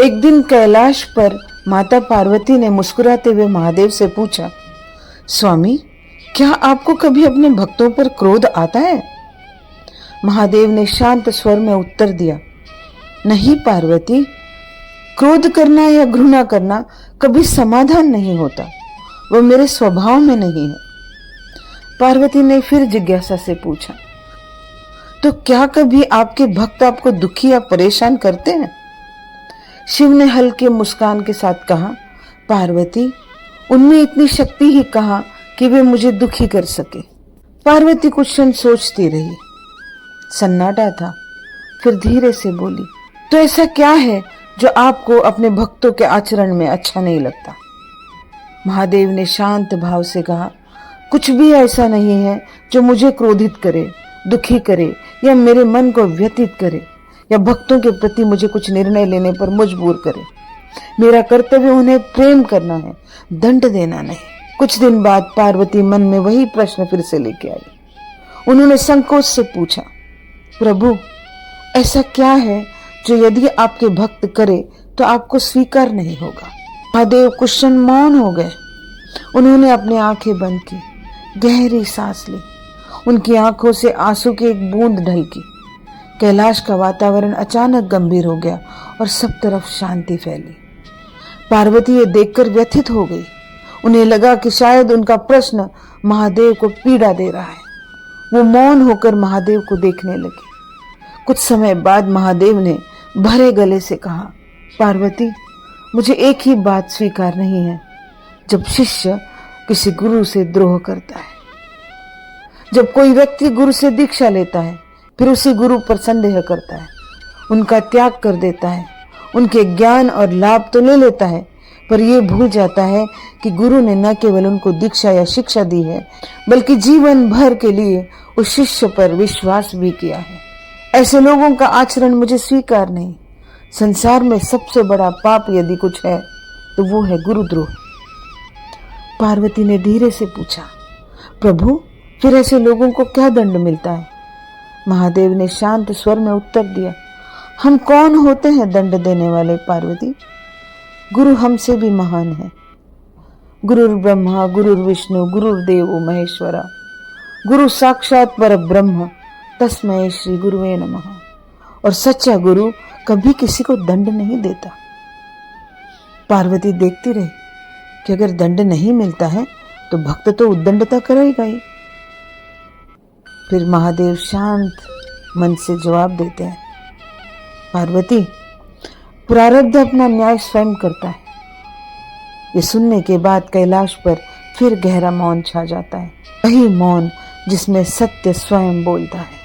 एक दिन कैलाश पर माता पार्वती ने मुस्कुराते हुए महादेव से पूछा, स्वामी, क्या आपको कभी अपने भक्तों पर क्रोध आता है? महादेव ने शांत स्वर में उत्तर दिया, नहीं पार्वती, क्रोध करना या घृणा करना कभी समाधान नहीं होता, वो मेरे स्वभाव में नहीं है। पार्वती ने फिर जिज्ञासा से पूछा, तो क्या कभी आपके भक्त आपको दुखी या परेशान करते हैं? शिव ने हल्के मुस्कान के साथ कहा, पार्वती, उनमें इतनी शक्ति ही कहाँ कि वे मुझे दुखी कर सके। पार्वती कुछ क्षण सोचती रही, सन्नाटा था, फिर धीरे से बोली, तो ऐसा क्या है जो आपको अपने भक्तों के आचरण में अच्छा नहीं लगता? महादेव ने शांत भाव से कहा, कुछ भी ऐसा नहीं है जो मुझे क्रोधित करे, दुखी करे या मेरे मन को व्यतीत करे या भक्तों के प्रति मुझे कुछ निर्णय लेने पर मजबूर करे। मेरा कर्तव्य उन्हें प्रेम करना है, दंड देना नहीं। कुछ दिन बाद पार्वती मन में वही प्रश्न फिर से लेके आई। उन्होंने संकोच से पूछा, प्रभु, ऐसा क्या है जो यदि आपके भक्त करे तो आपको स्वीकार नहीं होगा? महादेव कुछ क्षण मौन हो गए। उन्होंने अपनी आंखें बंद की, गहरी सांस ली। उनकी आंखों से आंसू की एक बूंद ढलकी। कैलाश का वातावरण अचानक गंभीर हो गया और सब तरफ शांति फैली। पार्वती ये देखकर व्यथित हो गई। उन्हें लगा कि शायद उनका प्रश्न महादेव को पीड़ा दे रहा है। वो मौन होकर महादेव को देखने लगी। कुछ समय बाद महादेव ने भरे गले से कहा, पार्वती, मुझे एक ही बात स्वीकार नहीं है, जब शिष्य किसी गुरु से द्रोह करता है। जब कोई व्यक्ति गुरु से दीक्षा लेता है, फिर उसी गुरु पर संदेह करता है, उनका त्याग कर देता है, उनके ज्ञान और लाभ तो ले लेता है, पर यह भूल जाता है कि गुरु ने न केवल उनको दीक्षा या शिक्षा दी है, बल्कि जीवन भर के लिए उस शिष्य पर विश्वास भी किया है। ऐसे लोगों का आचरण मुझे स्वीकार नहीं। संसार में सबसे बड़ा पाप यदि कुछ है तो वो है गुरुद्रोह। पार्वती ने धीरे से पूछा, प्रभु, फिर ऐसे लोगों को क्या दंड मिलता है? महादेव ने शांत स्वर में उत्तर दिया, हम कौन होते हैं दंड देने वाले पार्वती? गुरु हमसे भी महान है। गुरुर् ब्रह्मा गुरुर्विष्णु गुरुर्देवो महेश्वरा, गुरु साक्षात परब्रह्म, तस्मै श्री गुरुवे नमः। और सच्चा गुरु कभी किसी को दंड नहीं देता। पार्वती देखती रही कि अगर दंड नहीं मिलता है तो भक्त तो उद्दंडता करेगा ही। फिर महादेव शांत मन से जवाब देते हैं, पार्वती, प्रारब्ध अपना न्याय स्वयं करता है। ये सुनने के बाद कैलाश पर फिर गहरा मौन छा जाता है, वही मौन जिसमें सत्य स्वयं बोलता है।